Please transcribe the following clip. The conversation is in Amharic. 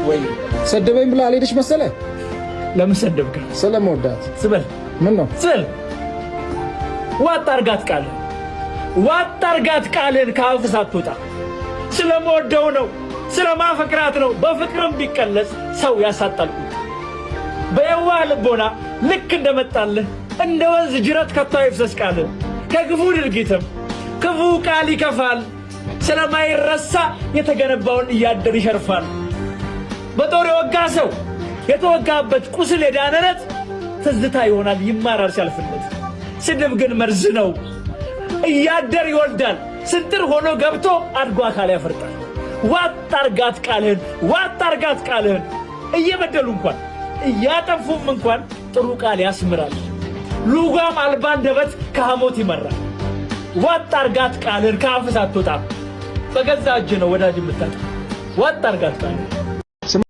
ወይ ሰደበኝ ብላ አልሄደሽ መሰለ ለምን ሰደብክ ስለምወዳት ስበል ምን ነው ስበል ዋጥ አርጋት ቃልን ካፍ ሳትወጣ ስለምወደው ነው ስለማፈቅራት ነው በፍቅርም ቢቀለስ ሰው ያሳጣል በየዋህ ልቦና ልክ እንደመጣልህ እንደ ወንዝ ጅረት ከቶ ይፍሰስ ቃል ከክፉ ድርጊትም ክፉ ቃል ይከፋል ስለማይረሳ የተገነባውን እያደር ይሸርፋል በጦር የወጋ ሰው የተወጋበት ቁስል የዳነረት ትዝታ ይሆናል ይማራል ሲያልፍለት ስድብ ግን መርዝ ነው እያደር ይወልዳል ስንጥር ሆኖ ገብቶ አድጓ አካል ያፈርጣል ዋጥ አርጋት ቃልህን እየበደሉ እንኳን እያጠፉም እንኳን ጥሩ ቃል ያስምራል ሉጋም አልባ አንደበት ከሐሞት ይመራል ዋጥ አርጋት ቃልህን ካፍ ሳትወጣ በገዛ እጅ ነው ወዳጅ የምታጣ ዋጥ አርጋት ቃልህን